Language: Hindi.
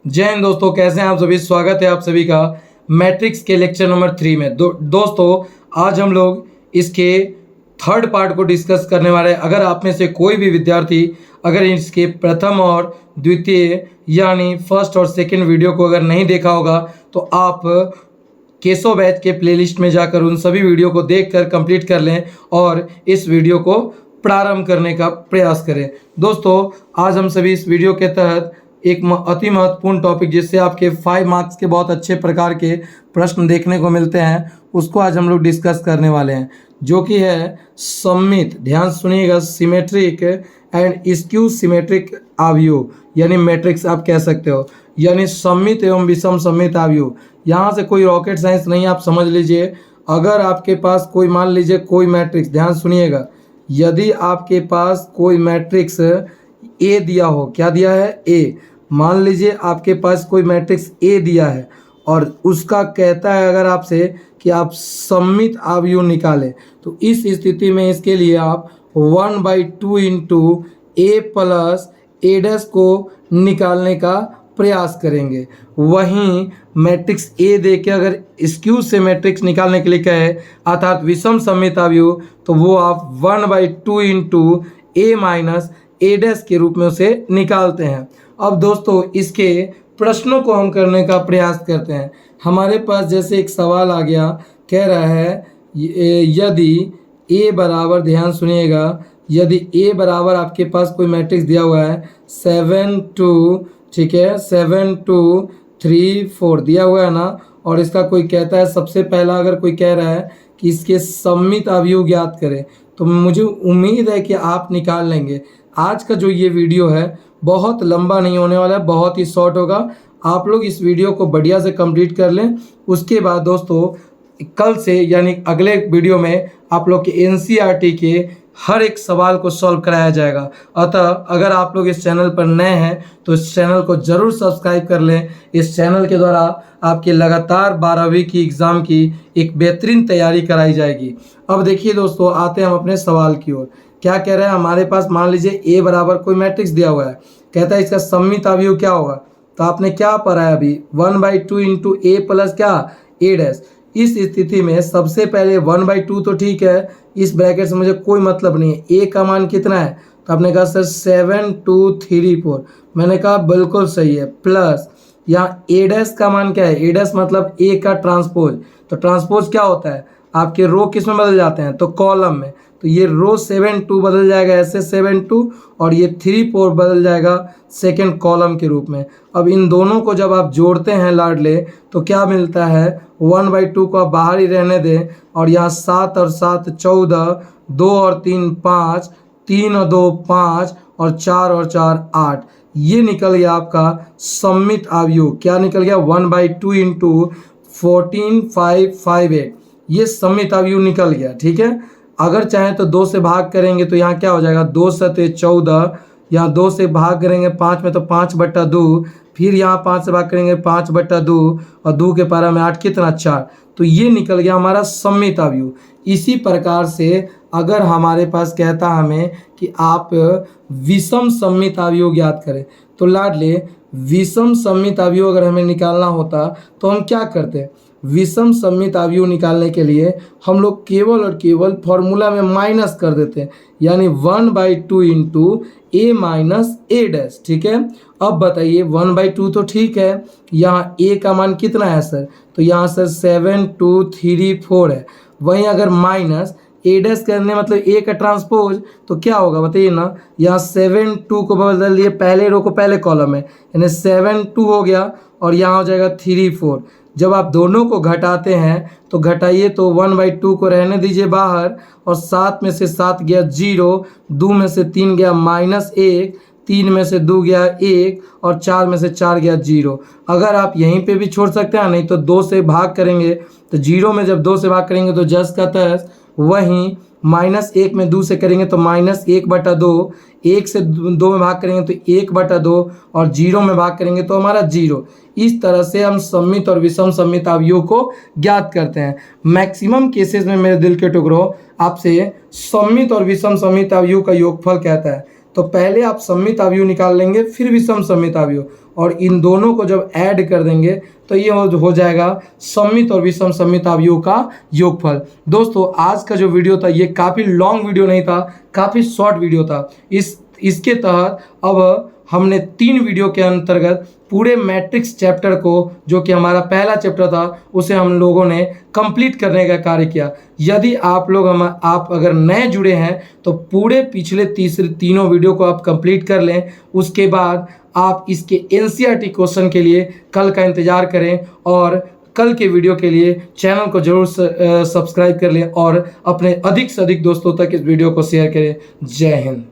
जय हिंद दोस्तों, कैसे हैं आप सभी। स्वागत है आप सभी का मैट्रिक्स के लेक्चर नंबर 3 में। दोस्तों आज हम लोग इसके थर्ड पार्ट को डिस्कस करने वाले हैं। अगर आप में से कोई भी विद्यार्थी अगर इसके प्रथम और द्वितीय यानी फर्स्ट और सेकंड वीडियो को अगर नहीं देखा होगा तो आप केशव बैच के प्लेलिस्ट में जाकर उन सभी वीडियो को देखकर कंप्लीट कर लें और इस वीडियो को प्रारंभ करने का प्रयास करें। दोस्तों आज हम सभी इस वीडियो के तहत एक अति महत्वपूर्ण टॉपिक जिससे आपके 5 मार्क्स के बहुत अच्छे प्रकार के प्रश्न देखने को मिलते हैं उसको आज हम लोग डिस्कस करने वाले हैं, जो कि है सममित, ध्यान सुनिएगा, सिमेट्रिक एंड स्क्यू सिमेट्रिक आव्यूह यानी मैट्रिक्स आप कह सकते हो, यानी सममित एवं विषम सममित आव्यूह। यहाँ से कोई रॉकेट साइंस नहीं, आप समझ लीजिए। अगर आपके पास कोई, मान लीजिए कोई मैट्रिक्स, ध्यान सुनिएगा, यदि आपके पास कोई मैट्रिक्स ए दिया हो, क्या दिया है, ए, मान लीजिए आपके पास कोई मैट्रिक्स ए दिया है और उसका कहता है अगर आपसे कि आप सममित आव्यूह निकालें, तो इस स्थिति में इसके लिए आप 1/2 इंटू ए प्लस ए डैश को निकालने का प्रयास करेंगे। वहीं मैट्रिक्स ए दे के अगर स्क्यू से मैट्रिक्स निकालने के लिए कहे अर्थात विषम सममित आव्यूह, तो वो आप 1/2 इंटू ए माइनस ए डैश के रूप में उसे निकालते हैं। अब दोस्तों इसके प्रश्नों को हम करने का प्रयास करते हैं। हमारे पास जैसे एक सवाल आ गया, कह रहा है यदि ए बराबर, ध्यान सुनिएगा, यदि ए बराबर आपके पास कोई मैट्रिक्स दिया हुआ है 7 2, ठीक है, 7 2 3 4 दिया हुआ है ना, और इसका कोई कहता है, सबसे पहला अगर कोई कह रहा है कि इसके सममित आव्यूह ज्ञात करें, तो मुझे उम्मीद है कि आप निकाल लेंगे। आज का जो ये वीडियो है बहुत लंबा नहीं होने वाला है, बहुत ही शॉर्ट होगा। आप लोग इस वीडियो को बढ़िया से कंप्लीट कर लें। उसके बाद दोस्तों कल से यानी अगले वीडियो में आप लोग के एनसीईआरटी के हर एक सवाल को सॉल्व कराया जाएगा। अतः अगर आप लोग इस चैनल पर नए हैं तो इस चैनल को ज़रूर सब्सक्राइब कर लें। इस चैनल के द्वारा आपके लगातार 12वीं की एग्ज़ाम की एक बेहतरीन तैयारी कराई जाएगी। अब देखिए दोस्तों, आते हैं हम अपने सवाल की ओर। क्या कह रहा है हमारे पास, मान लीजिए ए बराबर कोई मैट्रिक्स दिया हुआ है, कहता है इसका सममित आव्यूह क्या होगा। तो आपने क्या पढ़ा है अभी, 1/2 इंटू ए प्लस क्या, ए डैश। इस स्थिति में सबसे पहले 1/2 तो ठीक है, इस ब्रैकेट से मुझे कोई मतलब नहीं है। ए का मान कितना है, तो आपने कहा सर 7 2 3 4, मैंने कहा बिल्कुल सही है, प्लस यहाँ ए डैश का मान क्या है, ए डैश मतलब ए का ट्रांसपोज। तो ट्रांसपोज क्या होता है, आपके रो किस में बदल जाते हैं, तो कॉलम में। तो ये रो 7 2 बदल जाएगा ऐसे 7 2, और ये 3 4 बदल जाएगा सेकंड कॉलम के रूप में। अब इन दोनों को जब आप जोड़ते हैं लाडले, तो क्या मिलता है, 1/2 को आप बाहर ही रहने दें, और यहाँ 7 और 7 14, 2 और 3 5, 3 और 2 5, और 4 और 4 8। ये निकल गया आपका सममित आव्यूह। क्या निकल गया, 1/2 इंटू 14 5 5 8, ये सममित आव्यूह निकल गया। ठीक है, अगर चाहें तो 2 से भाग करेंगे तो यहाँ क्या हो जाएगा, 2 7 14, यहाँ 2 से भाग करेंगे 5 में तो 5/2, फिर यहाँ 5 से भाग करेंगे 5/2, और 2 के पारा में 8, कितना 4। तो ये निकल गया हमारा सममित आव्यूह। इसी प्रकार से अगर हमारे पास कहता हमें कि आप विषम सममित आव्यूह ज्ञात करें, तो लाडले विषम सममित आव्यूह अगर हमें निकालना होता तो हम क्या करते, विषम सममित आव्यूह निकालने के लिए हम लोग केवल और केवल फॉर्मूला में माइनस कर देते हैं, यानी 1/2 इंटू ए माइनस ए डैश। ठीक है, अब बताइए 1/2 तो ठीक है, यहाँ ए का मान कितना है सर, तो यहाँ सर 7 2 3 4 है। वहीं अगर माइनस ए डैश करने मतलब ए का ट्रांसपोज, तो क्या होगा बताइए ना, यहाँ 7 2 को बदल दिए, पहले रो को पहले कॉलम में, यानी 7 2 हो गया, और यहाँ हो जाएगा 3 4। जब आप दोनों को घटाते हैं तो घटाइए, तो 1/2 को रहने दीजिए बाहर, और 7 में से 7 गया 0, 2 में से 3 गया -1, 3 में से 2 गया 1, और 4 में से 4 गया 0। अगर आप यहीं पे भी छोड़ सकते हैं, नहीं तो 2 से भाग करेंगे, तो 0 में जब 2 से भाग करेंगे तो जस का तस, वहीं -1 में 2 से करेंगे तो -1/2, 1 से 2 में भाग करेंगे तो 1/2, और 0 में भाग करेंगे तो हमारा 0। इस तरह से हम सममित और विषम सममित आव्यूह को ज्ञात करते हैं। मैक्सिमम केसेस में मेरे दिल के टुकड़ों आपसे सममित और विषम सममित आव्यूह का योगफल कहता है, तो पहले आप सममित अवयव निकाल लेंगे, फिर विषम सममित अवयव, और इन दोनों को जब ऐड कर देंगे तो ये हो जाएगा सममित और विषम सममित अवयव का योगफल। दोस्तों आज का जो वीडियो था ये काफ़ी लॉन्ग वीडियो नहीं था, काफ़ी शॉर्ट वीडियो था। इसके तहत अब हमने 3 वीडियो के अंतर्गत पूरे मैट्रिक्स चैप्टर को, जो कि हमारा पहला चैप्टर था, उसे हम लोगों ने कंप्लीट करने का कार्य किया। यदि आप अगर नए जुड़े हैं तो पूरे पिछले तीनों वीडियो को आप कंप्लीट कर लें। उसके बाद आप इसके एनसीईआरटी क्वेश्चन के लिए कल का इंतज़ार करें और कल के वीडियो के लिए चैनल को जरूर सब्सक्राइब कर लें और अपने अधिक से अधिक दोस्तों तक इस वीडियो को शेयर करें। जय हिंद।